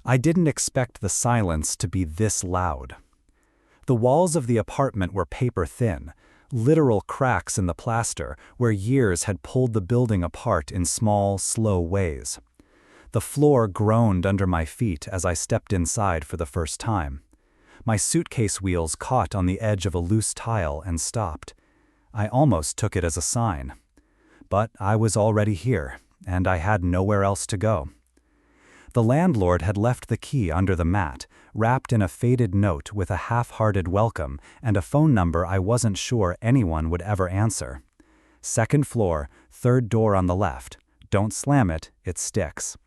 I didn't expect the silence to be this loud. The walls of the apartment were paper-thin, literal cracks in the plaster where years had pulled the building apart in small, slow ways. The floor groaned under my feet as I stepped inside for the first time. My suitcase wheels caught on the edge of a loose tile and stopped. I almost took it as a sign. But I was already here, and I had nowhere else to go. The landlord had left the key under the mat, wrapped in a faded note with a half-hearted welcome and a phone number I wasn't sure anyone would ever answer. Second floor, third door on the left. Don't slam it, it sticks.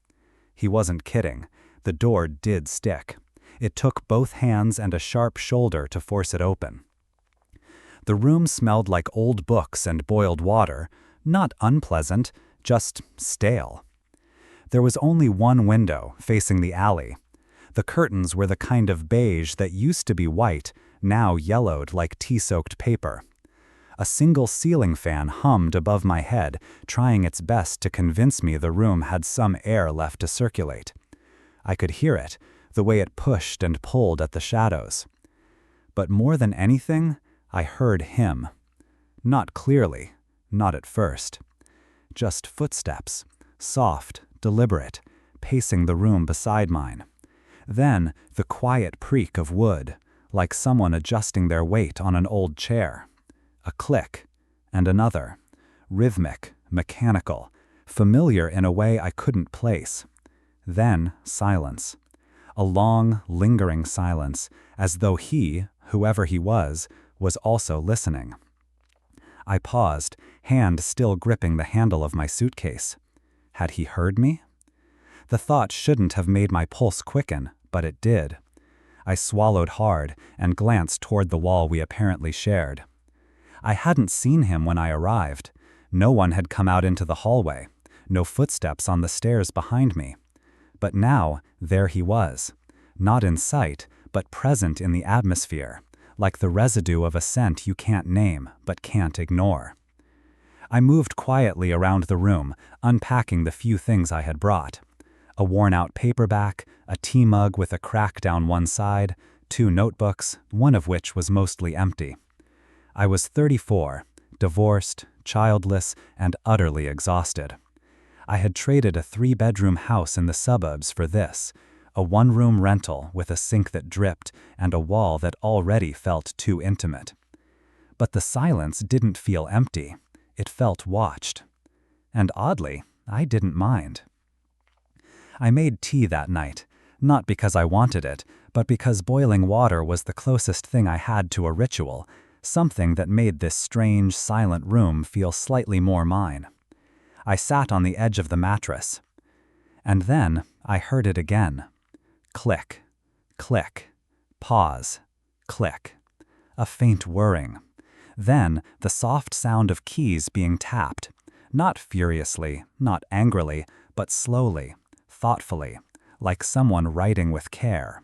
He wasn't kidding. The door did stick. It took both hands and a sharp shoulder to force it open. The room smelled like old books and boiled water, not unpleasant, just stale. There was only one window, facing the alley. The curtains were the kind of beige that used to be white, now yellowed like tea-soaked paper. A single ceiling fan hummed above my head, trying its best to convince me the room had some air left to circulate. I could hear it, the way it pushed and pulled at the shadows. But more than anything, I heard him. Not clearly, not at first. Just footsteps, soft, deliberate, pacing the room beside mine. Then the quiet creak of wood, like someone adjusting their weight on an old chair. A click, and another, rhythmic, mechanical, familiar in a way I couldn't place. Then silence. A long, lingering silence, as though he, whoever he was also listening. I paused, hand still gripping the handle of my suitcase. Had he heard me? The thought shouldn't have made my pulse quicken, but it did. I swallowed hard and glanced toward the wall we apparently shared. I hadn't seen him when I arrived. No one had come out into the hallway, no footsteps on the stairs behind me. But now, there he was. Not in sight, but present in the atmosphere, like the residue of a scent you can't name, but can't ignore. I moved quietly around the room, unpacking the few things I had brought. A worn-out paperback, a tea mug with a crack down one side, 2 notebooks, one of which was mostly empty. I was 34, divorced, childless, and utterly exhausted. I had traded a 3-bedroom house in the suburbs for this, a 1-room rental with a sink that dripped and a wall that already felt too intimate. But the silence didn't feel empty. It felt watched. And oddly, I didn't mind. I made tea that night, not because I wanted it, but because boiling water was the closest thing I had to a ritual, something that made this strange, silent room feel slightly more mine. I sat on the edge of the mattress. And then I heard it again. Click, click, pause, click. A faint whirring. Then the soft sound of keys being tapped, not furiously, not angrily, but slowly, thoughtfully, like someone writing with care.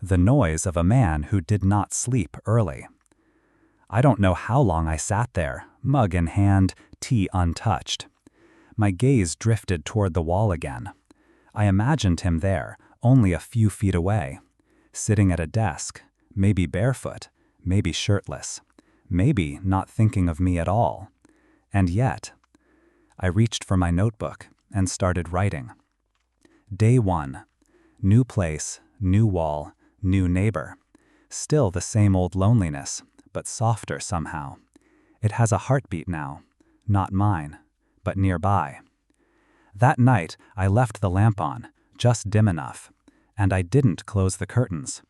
The noise of a man who did not sleep early. I don't know how long I sat there, mug in hand, tea untouched. My gaze drifted toward the wall again. I imagined him there, only a few feet away, sitting at a desk, maybe barefoot, maybe shirtless, maybe not thinking of me at all. And yet, I reached for my notebook and started writing. Day 1. New place, new wall, new neighbor. Still the same old loneliness, but softer somehow. It has a heartbeat now, not mine, but nearby. That night, I left the lamp on, just dim enough, and I didn't close the curtains.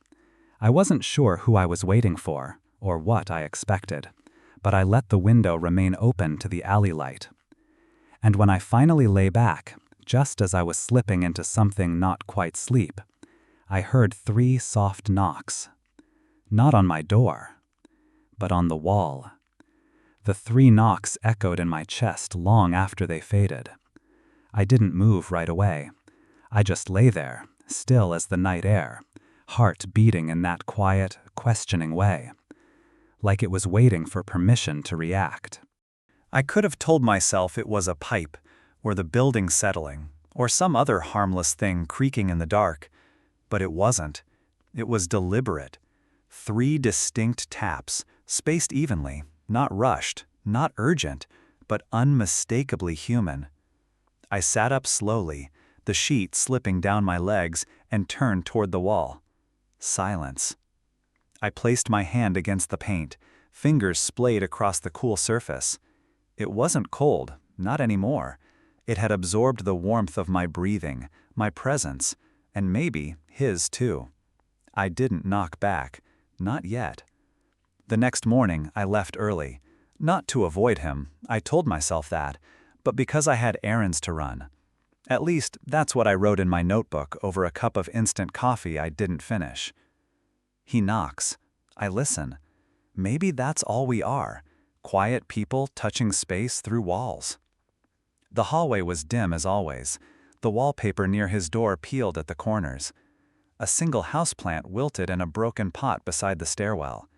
I wasn't sure who I was waiting for, or what I expected, but I let the window remain open to the alley light. And when I finally lay back, just as I was slipping into something not quite sleep, I heard 3 soft knocks. Not on my door, but on the wall. The 3 knocks echoed in my chest long after they faded. I didn't move right away. I just lay there, still as the night air, heart beating in that quiet, questioning way, like it was waiting for permission to react. I could have told myself it was a pipe, or the building settling, or some other harmless thing creaking in the dark, But it wasn't. It was deliberate. 3 distinct taps, spaced evenly, not rushed, not urgent, but unmistakably human. I sat up slowly, the sheet slipping down my legs, and turned toward the wall. Silence. I placed my hand against the paint, fingers splayed across the cool surface. It wasn't cold, not anymore. It had absorbed the warmth of my breathing, my presence, and maybe his too. I didn't knock back, not yet. The next morning I left early. Not to avoid him, I told myself that, but because I had errands to run. At least, that's what I wrote in my notebook over a cup of instant coffee I didn't finish. He knocks. I listen. Maybe that's all we are, quiet people touching space through walls. The hallway was dim as always. The wallpaper near his door peeled at the corners. A single houseplant wilted in a broken pot beside the stairwell.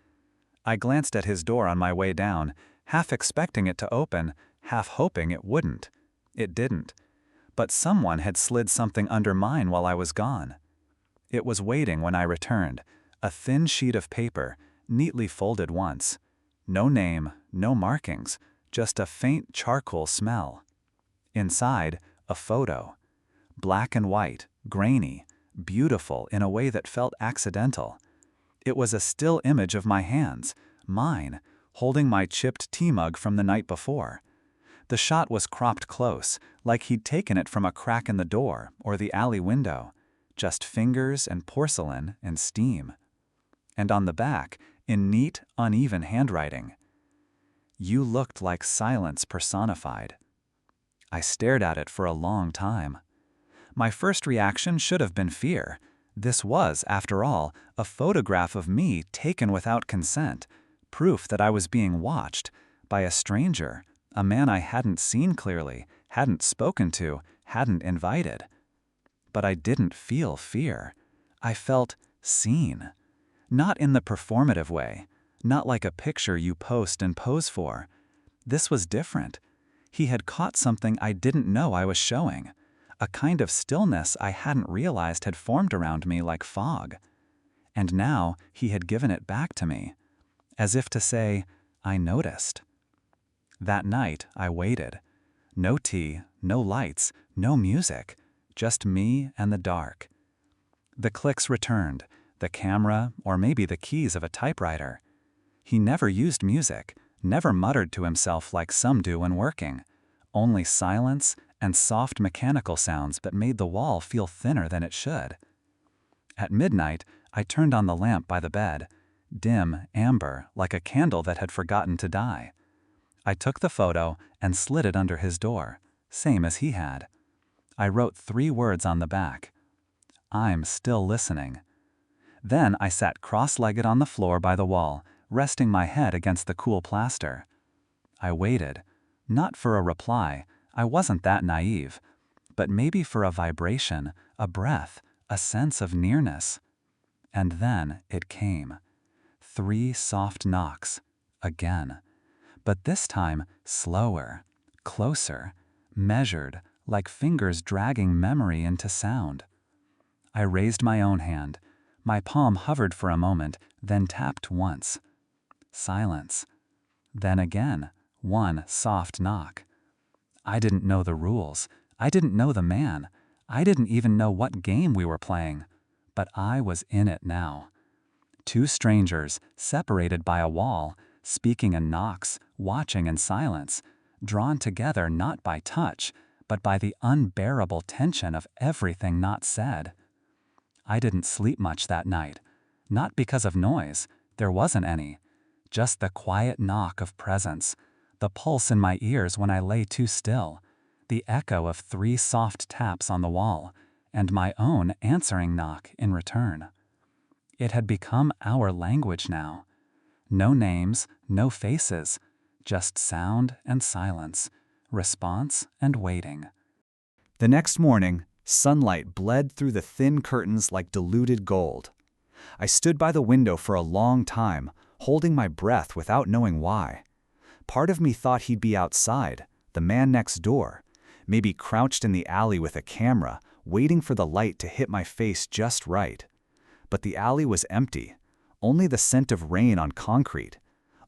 I glanced at his door on my way down, half expecting it to open, half hoping it wouldn't. It didn't. But someone had slid something under mine while I was gone. It was waiting when I returned, a thin sheet of paper, neatly folded once. No name, no markings, just a faint charcoal smell. Inside, a photo. Black and white, grainy, beautiful in a way that felt accidental. It was a still image of my hands, mine, holding my chipped tea mug from the night before. The shot was cropped close, like he'd taken it from a crack in the door or the alley window. Just fingers and porcelain and steam. And on the back, in neat, uneven handwriting, "You looked like silence personified." I stared at it for a long time. My first reaction should have been fear. This was, after all, a photograph of me taken without consent, proof that I was being watched by a stranger, a man I hadn't seen clearly, hadn't spoken to, hadn't invited. But I didn't feel fear. I felt seen. Not in the performative way, not like a picture you post and pose for. This was different. He had caught something I didn't know I was showing, a kind of stillness I hadn't realized had formed around me like fog. And now he had given it back to me, as if to say, I noticed. That night I waited. No tea, no lights, no music, just me and the dark. The clicks returned, the camera, or maybe the keys of a typewriter. He never used music, never muttered to himself like some do when working. Only silence and soft mechanical sounds that made the wall feel thinner than it should. At midnight, I turned on the lamp by the bed, dim, amber, like a candle that had forgotten to die. I took the photo and slid it under his door, same as he had. I wrote 3 words on the back. I'm still listening. Then I sat cross-legged on the floor by the wall, resting my head against the cool plaster. I waited, not for a reply, I wasn't that naive, but maybe for a vibration, a breath, a sense of nearness. And then it came. 3 soft knocks, again. But this time slower, closer, measured, like fingers dragging memory into sound. I raised my own hand. My palm hovered for a moment, then tapped once. Silence. Then again, 1 soft knock. I didn't know the rules. I didn't know the man. I didn't even know what game we were playing. But I was in it now. 2 strangers, separated by a wall, speaking in knocks, watching in silence, drawn together not by touch, but by the unbearable tension of everything not said. I didn't sleep much that night. Not because of noise, there wasn't any. Just the quiet knock of presence, the pulse in my ears when I lay too still, the echo of 3 soft taps on the wall, and my own answering knock in return. It had become our language now. No names, no faces, just sound and silence, response and waiting. The next morning, sunlight bled through the thin curtains like diluted gold. I stood by the window for a long time, holding my breath without knowing why. Part of me thought he'd be outside, the man next door, maybe crouched in the alley with a camera, waiting for the light to hit my face just right. But the alley was empty. Only the scent of rain on concrete.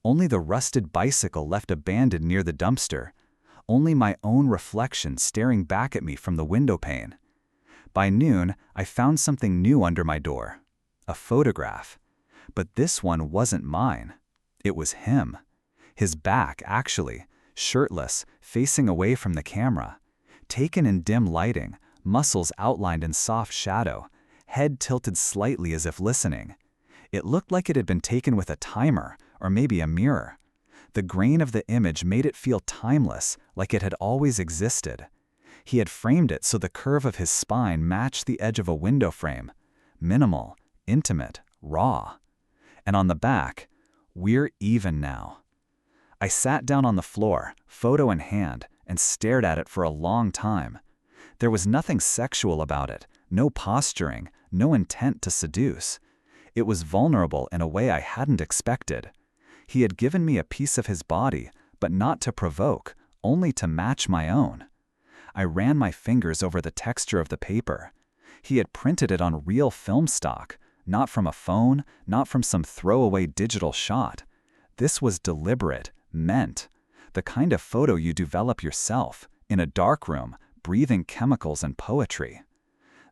Only the rusted bicycle left abandoned near the dumpster. Only my own reflection staring back at me from the windowpane. By noon, I found something new under my door. A photograph. But this one wasn't mine. It was him. His back, actually, shirtless, facing away from the camera. Taken in dim lighting, muscles outlined in soft shadow, head tilted slightly as if listening. It looked like it had been taken with a timer, or maybe a mirror. The grain of the image made it feel timeless, like it had always existed. He had framed it so the curve of his spine matched the edge of a window frame. Minimal, intimate, raw. And on the back, "We're even now." I sat down on the floor, photo in hand, and stared at it for a long time. There was nothing sexual about it, no posturing, no intent to seduce. It was vulnerable in a way I hadn't expected. He had given me a piece of his body, but not to provoke, only to match my own. I ran my fingers over the texture of the paper. He had printed it on real film stock, not from a phone, not from some throwaway digital shot. This was deliberate, meant. The kind of photo you develop yourself, in a darkroom, breathing chemicals and poetry.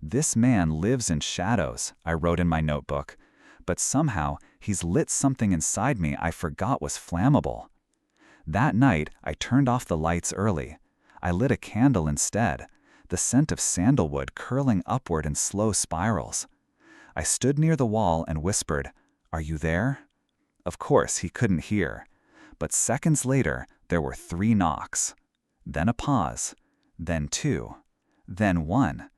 "This man lives in shadows," I wrote in my notebook, but somehow he's lit something inside me I forgot was flammable. That night, I turned off the lights early. I lit a candle instead, the scent of sandalwood curling upward in slow spirals. I stood near the wall and whispered, "Are you there?" Of course, he couldn't hear. But seconds later, there were 3 knocks. Then a pause. Then 2. Then 1.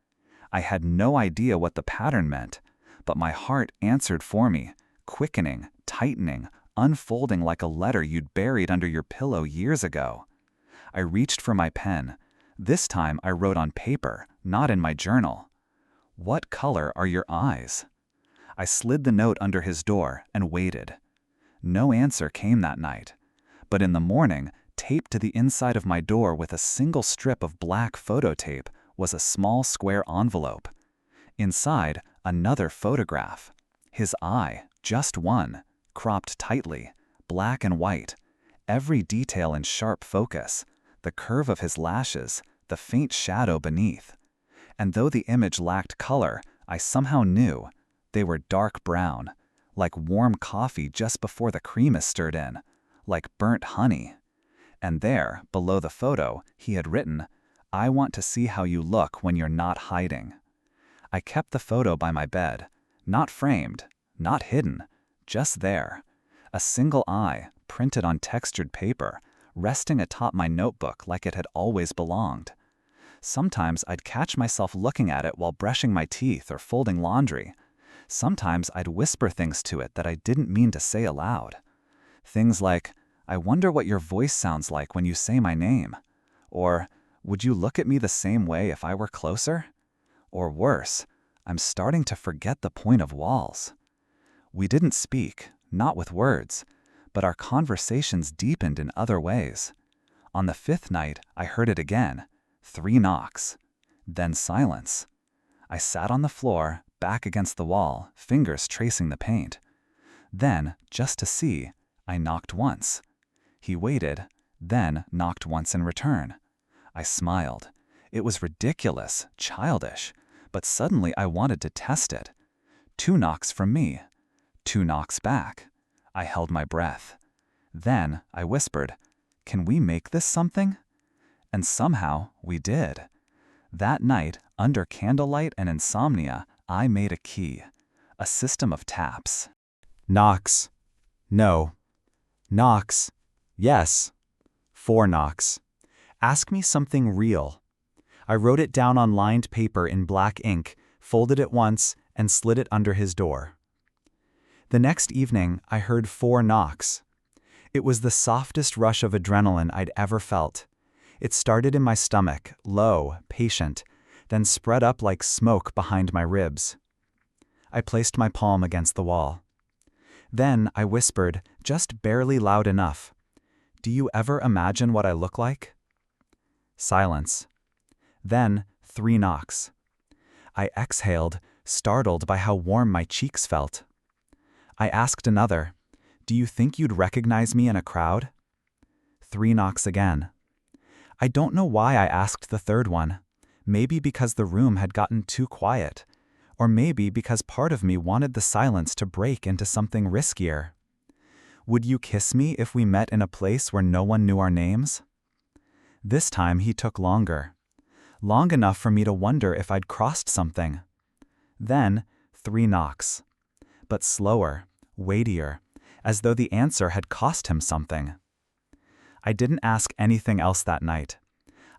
I had no idea what the pattern meant, but my heart answered for me, quickening, tightening, unfolding like a letter you'd buried under your pillow years ago. I reached for my pen. This time I wrote on paper, not in my journal. "What color are your eyes?" I slid the note under his door and waited. No answer came that night. But in the morning, taped to the inside of my door with a single strip of black photo tape was a small square envelope. Inside, another photograph. His eye, just one, cropped tightly, black and white, every detail in sharp focus, the curve of his lashes, the faint shadow beneath. And though the image lacked color, I somehow knew they were dark brown, like warm coffee just before the cream is stirred in, like burnt honey. And there, below the photo, he had written, "I want to see how you look when you're not hiding." I kept the photo by my bed, not framed, not hidden, just there. A single eye, printed on textured paper, resting atop my notebook like it had always belonged. Sometimes I'd catch myself looking at it while brushing my teeth or folding laundry. Sometimes I'd whisper things to it that I didn't mean to say aloud. Things like, "I wonder what your voice sounds like when you say my name." Or, "Would you look at me the same way if I were closer?" Or worse, "I'm starting to forget the point of walls." We didn't speak, not with words, but our conversations deepened in other ways. On the 5th night, I heard it again. 3 knocks. Then silence. I sat on the floor, back against the wall, fingers tracing the paint. Then, just to see, I knocked once. He waited, then knocked once in return. I smiled. It was ridiculous, childish, but suddenly I wanted to test it. 2 knocks from me. 2 knocks back. I held my breath. Then I whispered, "Can we make this something?" And somehow we did. That night, under candlelight and insomnia, I made a key. A system of taps. Knocks. No. Knocks. Yes. 4 knocks. Ask me something real. I wrote it down on lined paper in black ink, folded it once, and slid it under his door. The next evening, I heard 4 knocks. It was the softest rush of adrenaline I'd ever felt. It started in my stomach, low, patient, then spread up like smoke behind my ribs. I placed my palm against the wall. Then I whispered, just barely loud enough, "Do you ever imagine what I look like?" Silence. Then 3 knocks. I exhaled, startled by how warm my cheeks felt. I asked another, "Do you think you'd recognize me in a crowd?" 3 knocks again. I don't know why I asked the third one. Maybe because the room had gotten too quiet. Or maybe because part of me wanted the silence to break into something riskier. "Would you kiss me if we met in a place where no one knew our names?" This time he took longer. Long enough for me to wonder if I'd crossed something. Then 3 knocks. But slower, weightier, as though the answer had cost him something. I didn't ask anything else that night.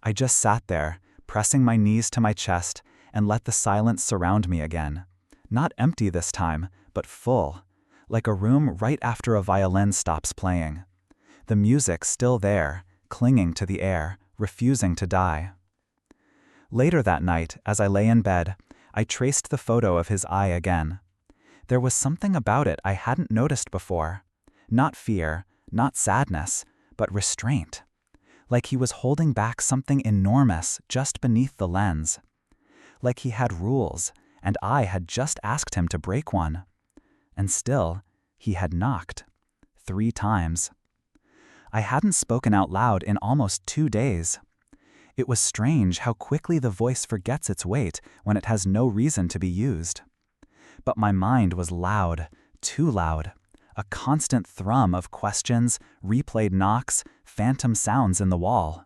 I just sat there, pressing my knees to my chest, and let the silence surround me again. Not empty this time, but full, like a room right after a violin stops playing. The music still there, clinging to the air, refusing to die. Later that night, as I lay in bed, I traced the photo of his eye again. There was something about it I hadn't noticed before. Not fear, not sadness, but restraint. Like he was holding back something enormous just beneath the lens. Like he had rules, and I had just asked him to break one. And still, he had knocked. 3 times. I hadn't spoken out loud in almost 2 days. It was strange how quickly the voice forgets its weight when it has no reason to be used. But my mind was loud, too loud. A constant thrum of questions, replayed knocks, phantom sounds in the wall.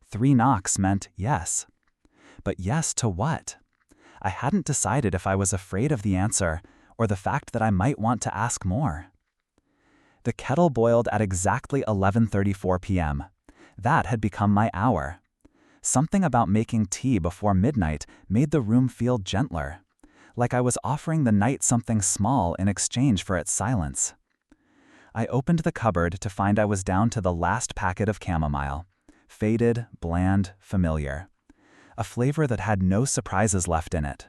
3 knocks meant yes. But yes to what? I hadn't decided if I was afraid of the answer or the fact that I might want to ask more. The kettle boiled at exactly 11:34 p.m. That had become my hour. Something about making tea before midnight made the room feel gentler, like I was offering the night something small in exchange for its silence. I opened the cupboard to find I was down to the last packet of chamomile. Faded, bland, familiar. A flavor that had no surprises left in it.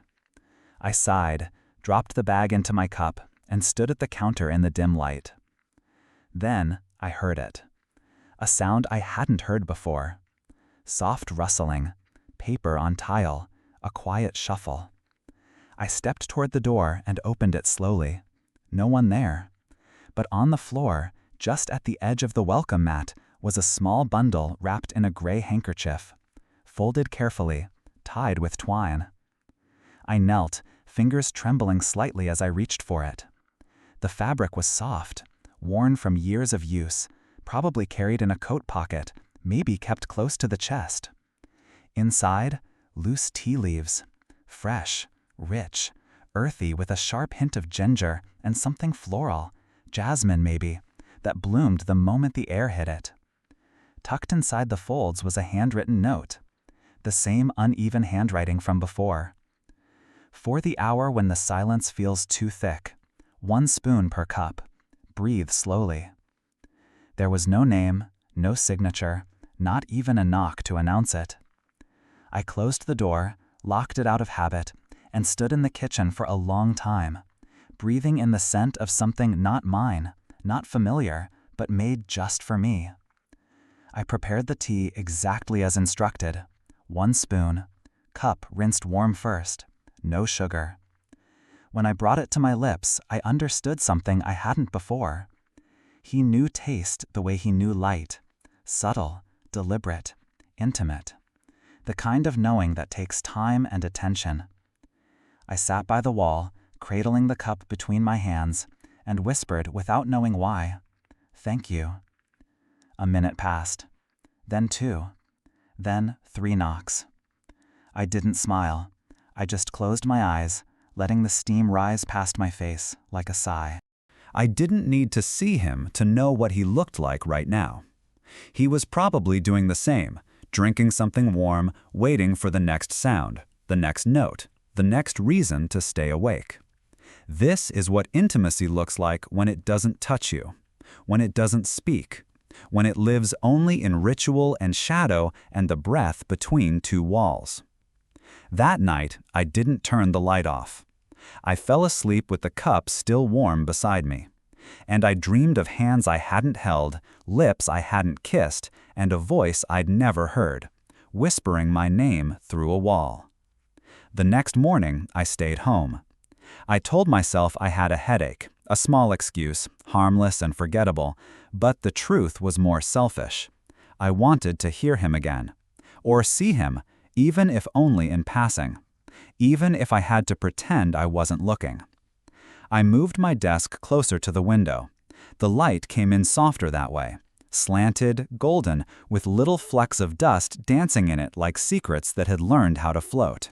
I sighed, dropped the bag into my cup, and stood at the counter in the dim light. Then I heard it. A sound I hadn't heard before. Soft rustling, paper on tile, a quiet shuffle. I stepped toward the door and opened it slowly. No one there. But on the floor, just at the edge of the welcome mat, was a small bundle wrapped in a gray handkerchief, folded carefully, tied with twine. I knelt, fingers trembling slightly as I reached for it. The fabric was soft, worn from years of use, probably carried in a coat pocket, maybe kept close to the chest. Inside, loose tea leaves, fresh, rich, earthy with a sharp hint of ginger and something floral, jasmine maybe, that bloomed the moment the air hit it. Tucked inside the folds was a handwritten note, the same uneven handwriting from before. For the hour when the silence feels too thick, 1 spoon per cup. Breathe slowly. There was no name, no signature, not even a knock to announce it. I closed the door, locked it out of habit, and stood in the kitchen for a long time, breathing in the scent of something not mine, not familiar, but made just for me. I prepared the tea exactly as instructed. 1 spoon, cup rinsed warm first, no sugar. When I brought it to my lips, I understood something I hadn't before. He knew taste the way he knew light, subtle, deliberate, intimate, the kind of knowing that takes time and attention. I sat by the wall, cradling the cup between my hands, and whispered without knowing why, "Thank you." A minute passed, then 2, then 3 knocks. I didn't smile. I just closed my eyes, letting the steam rise past my face like a sigh. I didn't need to see him to know what he looked like right now. He was probably doing the same, drinking something warm, waiting for the next sound, the next note, the next reason to stay awake. This is what intimacy looks like when it doesn't touch you, when it doesn't speak, when it lives only in ritual and shadow and the breath between 2 walls. That night, I didn't turn the light off. I fell asleep with the cup still warm beside me, and I dreamed of hands I hadn't held, lips I hadn't kissed, and a voice I'd never heard, whispering my name through a wall. The next morning, I stayed home. I told myself I had a headache, a small excuse, harmless and forgettable, but the truth was more selfish. I wanted to hear him again. Or see him, even if only in passing. Even if I had to pretend I wasn't looking. I moved my desk closer to the window. The light came in softer that way. Slanted, golden, with little flecks of dust dancing in it like secrets that had learned how to float.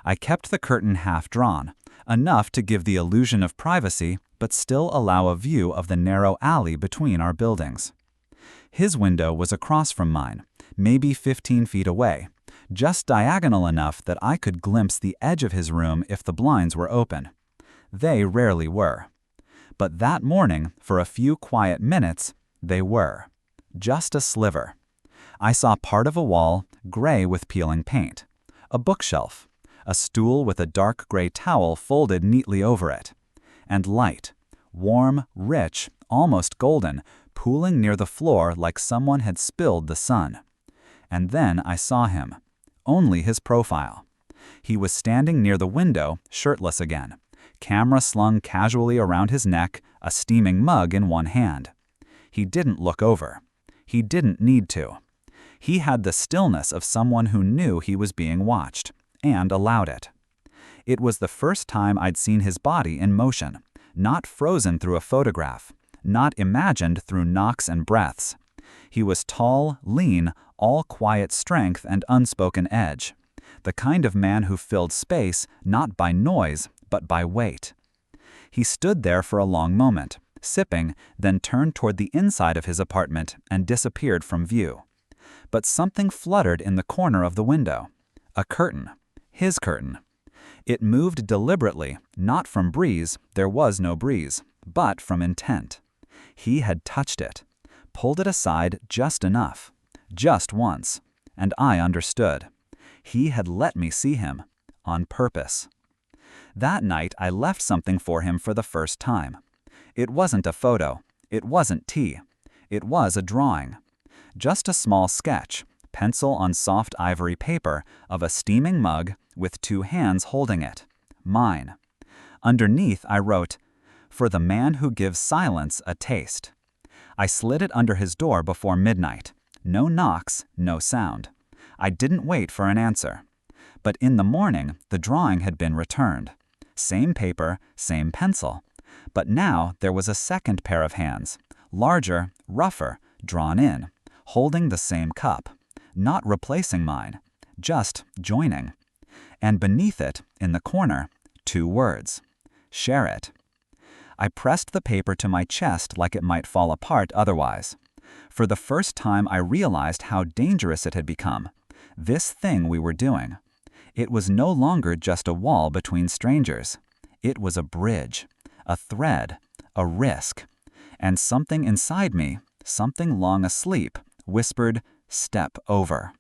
I kept the curtain half drawn, enough to give the illusion of privacy, but still allow a view of the narrow alley between our buildings. His window was across from mine, maybe 15 feet away, just diagonal enough that I could glimpse the edge of his room if the blinds were open. They rarely were. But that morning, for a few quiet minutes, they were. Just a sliver. I saw part of a wall, gray with peeling paint. A bookshelf. A stool with a dark gray towel folded neatly over it. And light. Warm, rich, almost golden, pooling near the floor like someone had spilled the sun. And then I saw him. Only his profile. He was standing near the window, shirtless again. Camera slung casually around his neck, a steaming mug in one hand. He didn't look over. He didn't need to. He had the stillness of someone who knew he was being watched, and allowed it. It was the first time I'd seen his body in motion, not frozen through a photograph, not imagined through knocks and breaths. He was tall, lean, all quiet strength and unspoken edge. The kind of man who filled space not by noise, but by weight. He stood there for a long moment, sipping, then turned toward the inside of his apartment and disappeared from view. But something fluttered in the corner of the window. A curtain. His curtain. It moved deliberately, not from breeze, there was no breeze, but from intent. He had touched it, pulled it aside just enough, just once, and I understood. He had let me see him, on purpose. That night I left something for him for the first time. It wasn't a photo, it wasn't tea, it was a drawing. Just a small sketch, pencil on soft ivory paper, of a steaming mug with two hands holding it. Mine. Underneath I wrote, "For the man who gives silence a taste." I slid it under his door before midnight. No knocks, no sound. I didn't wait for an answer. But in the morning, the drawing had been returned. Same paper, same pencil. But now there was a second pair of hands, larger, rougher, drawn in, holding the same cup, not replacing mine, just joining. And beneath it, in the corner, two words: share it. I pressed the paper to my chest like it might fall apart otherwise. For the first time I realized how dangerous it had become. This thing we were doing. It was no longer just a wall between strangers. It was a bridge, a thread, a risk. And something inside me, something long asleep, whispered, "Step over."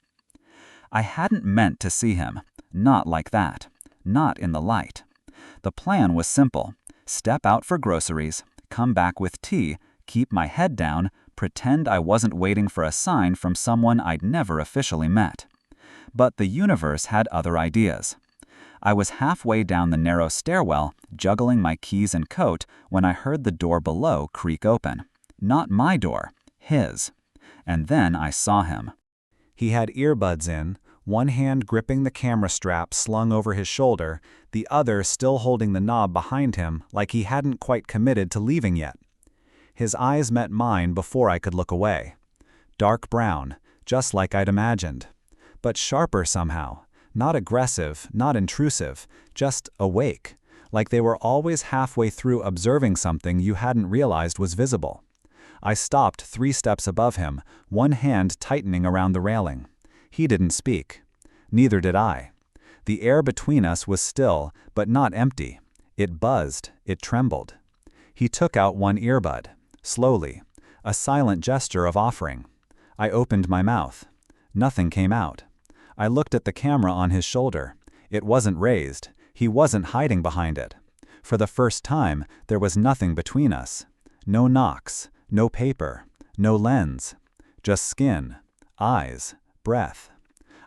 I hadn't meant to see him, not like that, not in the light. The plan was simple: step out for groceries, come back with tea, keep my head down, pretend I wasn't waiting for a sign from someone I'd never officially met. But the universe had other ideas. I was halfway down the narrow stairwell, juggling my keys and coat, when I heard the door below creak open. Not my door, his. And then I saw him. He had earbuds in, one hand gripping the camera strap slung over his shoulder, the other still holding the knob behind him like he hadn't quite committed to leaving yet. His eyes met mine before I could look away. Dark brown, just like I'd imagined. But sharper somehow, not aggressive, not intrusive, just awake, like they were always halfway through observing something you hadn't realized was visible. I stopped 3 steps above him, one hand tightening around the railing. He didn't speak. Neither did I. The air between us was still, but not empty. It buzzed, it trembled. He took out one earbud, slowly, a silent gesture of offering. I opened my mouth. Nothing came out. I looked at the camera on his shoulder. It wasn't raised. He wasn't hiding behind it. For the first time, there was nothing between us. No knocks, no paper, no lens. Just skin, eyes, breath.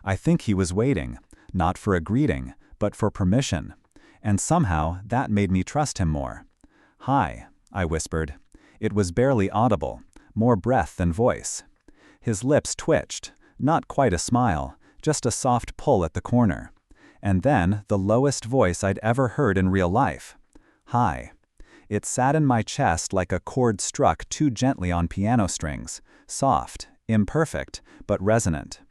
I think he was waiting, not for a greeting, but for permission. And somehow that made me trust him more. "Hi," I whispered. It was barely audible, more breath than voice. His lips twitched, not quite a smile, just a soft pull at the corner. And then the lowest voice I'd ever heard in real life. "Hi." It sat in my chest like a chord struck too gently on piano strings, soft, imperfect, but resonant.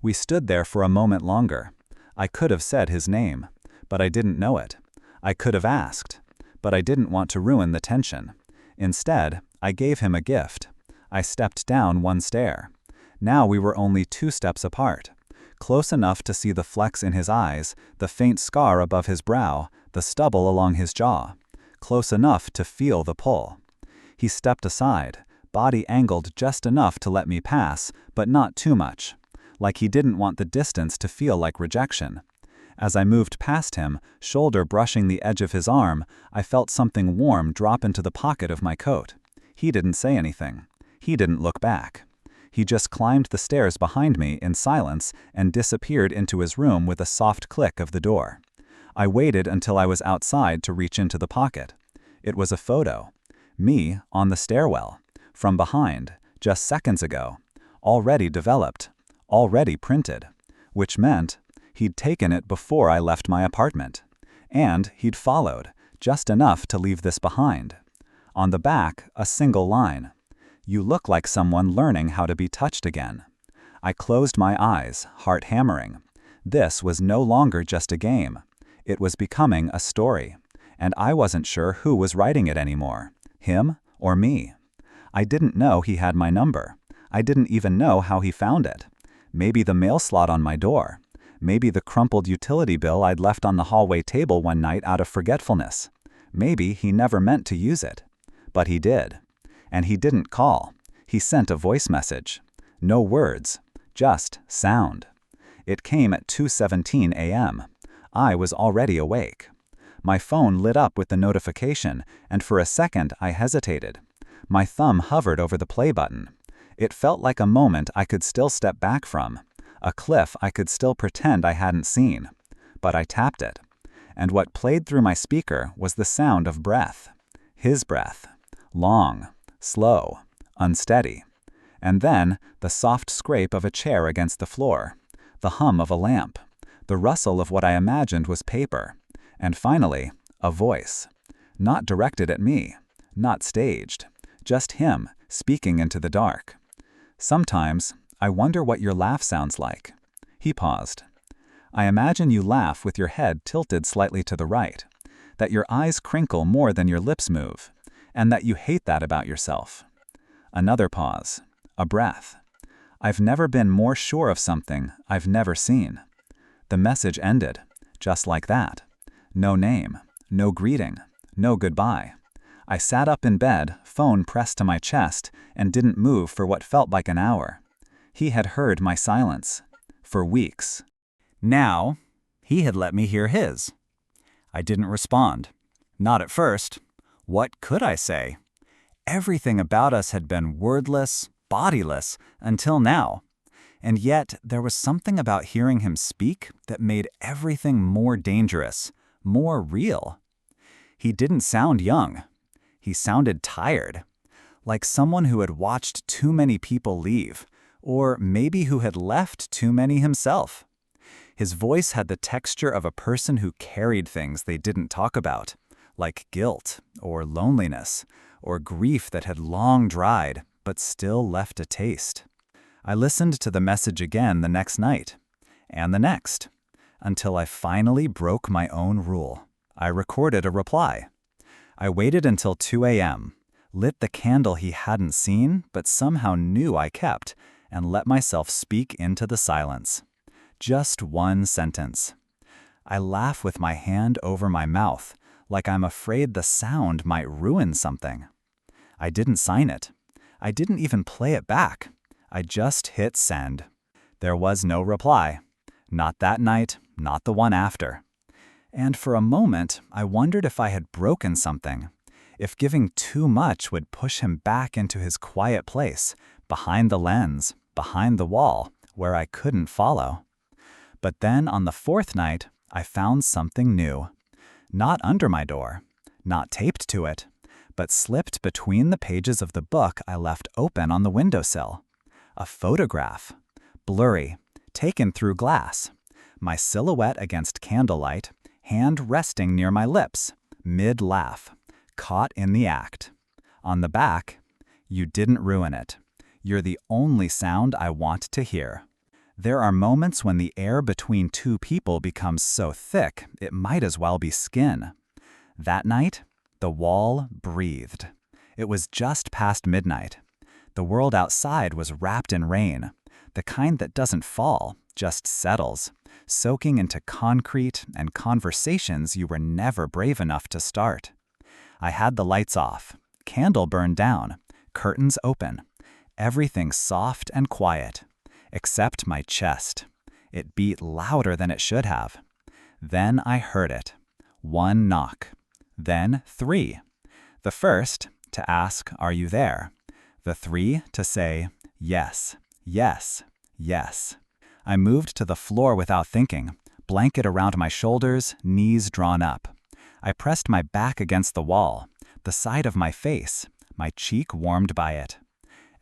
We stood there for a moment longer. I could have said his name, but I didn't know it. I could have asked, but I didn't want to ruin the tension. Instead, I gave him a gift. I stepped down one stair. Now we were only 2 steps apart, close enough to see the flecks in his eyes, the faint scar above his brow, the stubble along his jaw. Close enough to feel the pull. He stepped aside, body angled just enough to let me pass, but not too much, like he didn't want the distance to feel like rejection. As I moved past him, shoulder brushing the edge of his arm, I felt something warm drop into the pocket of my coat. He didn't say anything. He didn't look back. He just climbed the stairs behind me in silence and disappeared into his room with a soft click of the door. I waited until I was outside to reach into the pocket. It was a photo. Me, on the stairwell, from behind, just seconds ago. Already developed, already printed. Which meant he'd taken it before I left my apartment. And he'd followed, just enough to leave this behind. On the back, a single line. "You look like someone learning how to be touched again." I closed my eyes, heart hammering. This was no longer just a game. It was becoming a story, and I wasn't sure who was writing it anymore, him or me. I didn't know he had my number. I didn't even know how he found it. Maybe the mail slot on my door. Maybe the crumpled utility bill I'd left on the hallway table one night out of forgetfulness. Maybe he never meant to use it. But he did. And he didn't call. He sent a voice message. No words, just sound. It came at 2:17 a.m. I was already awake. My phone lit up with the notification, and for a second I hesitated. My thumb hovered over the play button. It felt like a moment I could still step back from, a cliff I could still pretend I hadn't seen. But I tapped it, and what played through my speaker was the sound of breath. His breath. Long, slow, unsteady. And then the soft scrape of a chair against the floor, the hum of a lamp, the rustle of what I imagined was paper, and finally, a voice. Not directed at me, not staged, just him speaking into the dark. "Sometimes, I wonder what your laugh sounds like." He paused. "I imagine you laugh with your head tilted slightly to the right, that your eyes crinkle more than your lips move, and that you hate that about yourself." Another pause, a breath. "I've never been more sure of something I've never seen." The message ended, just like that. No name, no greeting, no goodbye. I sat up in bed, phone pressed to my chest, and didn't move for what felt like an hour. He had heard my silence. For weeks. Now, he had let me hear his. I didn't respond. Not at first. What could I say? Everything about us had been wordless, bodiless, until now. And yet, there was something about hearing him speak that made everything more dangerous, more real. He didn't sound young. He sounded tired, like someone who had watched too many people leave, or maybe who had left too many himself. His voice had the texture of a person who carried things they didn't talk about, like guilt, or loneliness, or grief that had long dried, but still left a taste. I listened to the message again the next night, and the next, until I finally broke my own rule. I recorded a reply. I waited until 2 a.m., lit the candle he hadn't seen but somehow knew I kept, and let myself speak into the silence. Just one sentence. I laugh with my hand over my mouth, like I'm afraid the sound might ruin something. I didn't sign it. I didn't even play it back. I just hit send. There was no reply. Not that night, not the one after. And for a moment, I wondered if I had broken something, if giving too much would push him back into his quiet place, behind the lens, behind the wall, where I couldn't follow. But then on the 4th night, I found something new. Not under my door, not taped to it, but slipped between the pages of the book I left open on the windowsill. A photograph, blurry, taken through glass. My silhouette against candlelight, hand resting near my lips, mid-laugh, caught in the act. On the back, "You didn't ruin it. You're the only sound I want to hear." There are moments when the air between two people becomes so thick it might as well be skin. That night, the wall breathed. It was just past midnight. The world outside was wrapped in rain, the kind that doesn't fall, just settles, soaking into concrete and conversations you were never brave enough to start. I had the lights off, candle burned down, curtains open, everything soft and quiet, except my chest. It beat louder than it should have. Then I heard it. 1 knock. Then 3. The first, to ask, "Are you there?" The 3, to say, "Yes, yes, yes." I moved to the floor without thinking, blanket around my shoulders, knees drawn up. I pressed my back against the wall, the side of my face, my cheek warmed by it.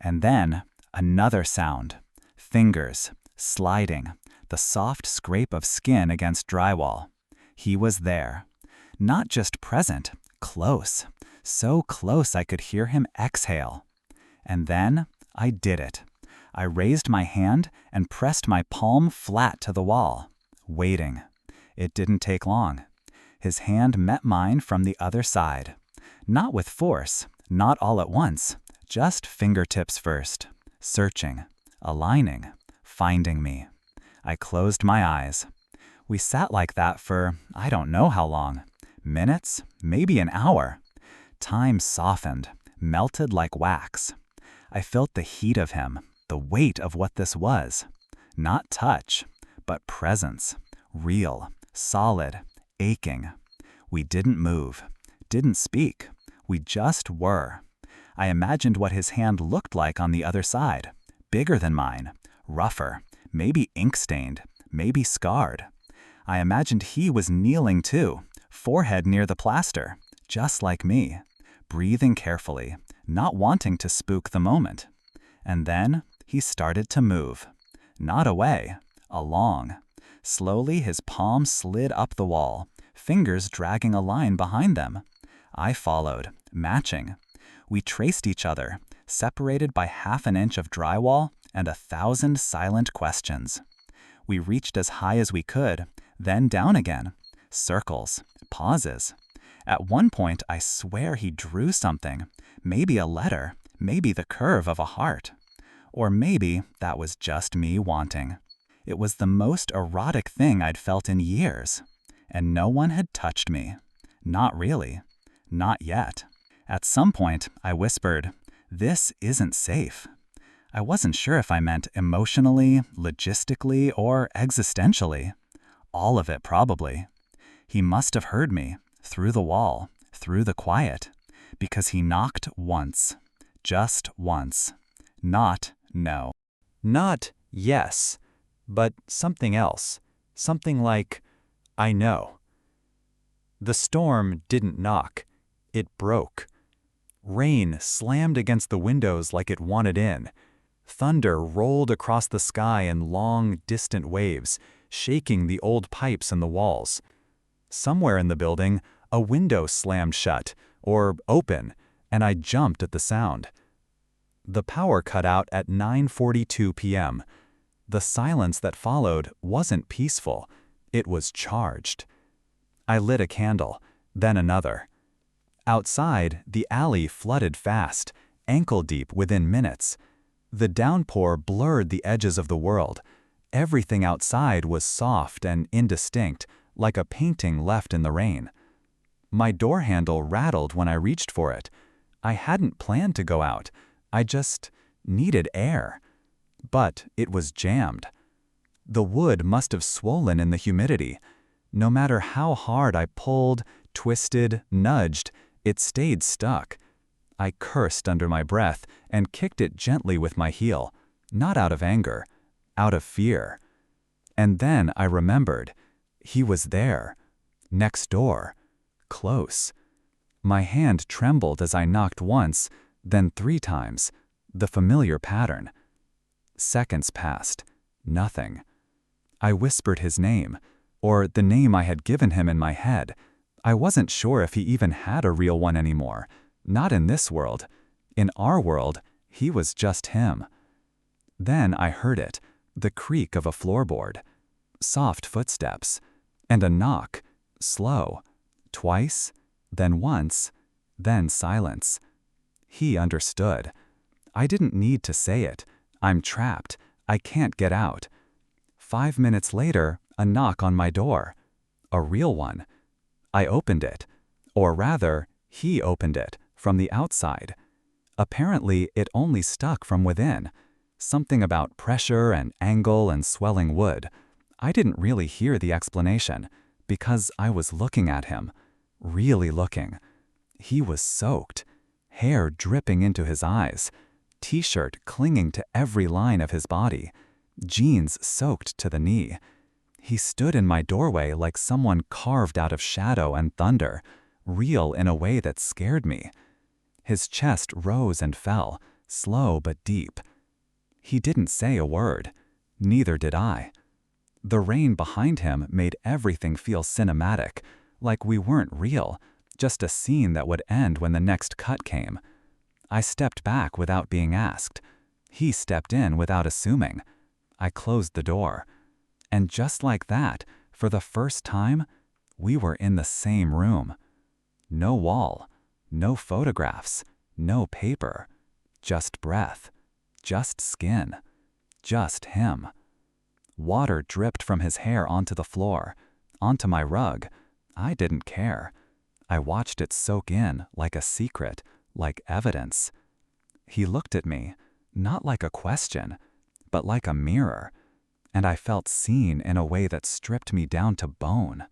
And then, another sound. Fingers, sliding, the soft scrape of skin against drywall. He was there. Not just present, close. So close I could hear him exhale. And then, I did it. I raised my hand and pressed my palm flat to the wall, waiting. It didn't take long. His hand met mine from the other side. Not with force, not all at once, just fingertips first, searching, aligning, finding me. I closed my eyes. We sat like that for I don't know how long. Minutes, maybe an hour. Time softened, melted like wax. I felt the heat of him, the weight of what this was. Not touch, but presence, real, solid, aching. We didn't move, didn't speak. We just were. I imagined what his hand looked like on the other side. Bigger than mine, rougher, maybe ink-stained, maybe scarred. I imagined he was kneeling too, forehead near the plaster, just like me, breathing carefully, not wanting to spook the moment. And then he started to move. Not away, along. Slowly his palm slid up the wall, fingers dragging a line behind them. I followed, matching. We traced each other, separated by half an inch of drywall and 1,000 silent questions. We reached as high as we could, then down again. Circles, pauses. At one point, I swear he drew something. Maybe a letter, maybe the curve of a heart. Or maybe that was just me wanting. It was the most erotic thing I'd felt in years. And no one had touched me. Not really. Not yet. At some point, I whispered, "This isn't safe." I wasn't sure if I meant emotionally, logistically, or existentially. All of it, probably. He must have heard me, through the wall, through the quiet, because he knocked once. Just once. Not no. Not yes, but something else. Something like, "I know." The storm didn't knock. It broke. Rain slammed against the windows like it wanted in. Thunder rolled across the sky in long, distant waves, shaking the old pipes in the walls. Somewhere in the building, a window slammed shut, or open, and I jumped at the sound. The power cut out at 9:42 p.m. The silence that followed wasn't peaceful. It was charged. I lit a candle, then another. Outside, the alley flooded fast, ankle-deep within minutes. The downpour blurred the edges of the world. Everything outside was soft and indistinct, like a painting left in the rain. My door handle rattled when I reached for it. I hadn't planned to go out. I just needed air. But it was jammed. The wood must have swollen in the humidity. No matter how hard I pulled, twisted, nudged, it stayed stuck. I cursed under my breath and kicked it gently with my heel, not out of anger, out of fear. And then I remembered. He was there, next door, close. My hand trembled as I knocked once, then 3 times, the familiar pattern. Seconds passed, nothing. I whispered his name, or the name I had given him in my head. I wasn't sure if he even had a real one anymore. Not in this world. In our world, he was just him. Then I heard it, the creak of a floorboard. Soft footsteps. And a knock, slow. Twice, then once, then silence. He understood. I didn't need to say it. I'm trapped. I can't get out. 5 minutes later, a knock on my door. A real one. I opened it. Or rather, he opened it, from the outside. Apparently, it only stuck from within. Something about pressure and angle and swelling wood. I didn't really hear the explanation, because I was looking at him. Really looking. He was soaked. Hair dripping into his eyes. T-shirt clinging to every line of his body. Jeans soaked to the knee. He stood in my doorway like someone carved out of shadow and thunder, real in a way that scared me. His chest rose and fell, slow but deep. He didn't say a word. Neither did I. The rain behind him made everything feel cinematic, like we weren't real, just a scene that would end when the next cut came. I stepped back without being asked. He stepped in without assuming. I closed the door. And just like that, for the first time, we were in the same room. No wall, no photographs, no paper, just breath, just skin, just him. Water dripped from his hair onto the floor, onto my rug. I didn't care. I watched it soak in like a secret, like evidence. He looked at me, not like a question, but like a mirror, and I felt seen in a way that stripped me down to bone.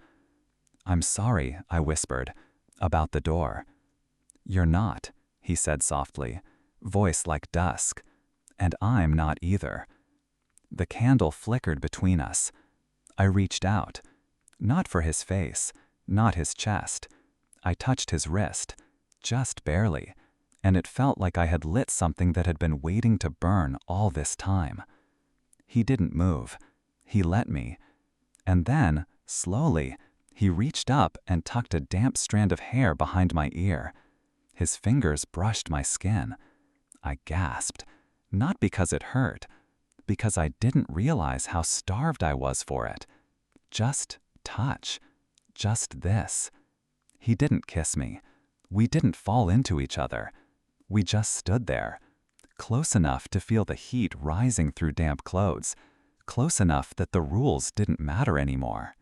"I'm sorry," I whispered, "about the door." "You're not," he said softly, voice like dusk, "and I'm not either." The candle flickered between us. I reached out, not for his face, not his chest. I touched his wrist, just barely, and it felt like I had lit something that had been waiting to burn all this time. He didn't move. He let me. And then, slowly, he reached up and tucked a damp strand of hair behind my ear. His fingers brushed my skin. I gasped, not because it hurt, because I didn't realize how starved I was for it. Just touch. Just this. He didn't kiss me. We didn't fall into each other. We just stood there, close enough to feel the heat rising through damp clothes, close enough that the rules didn't matter anymore.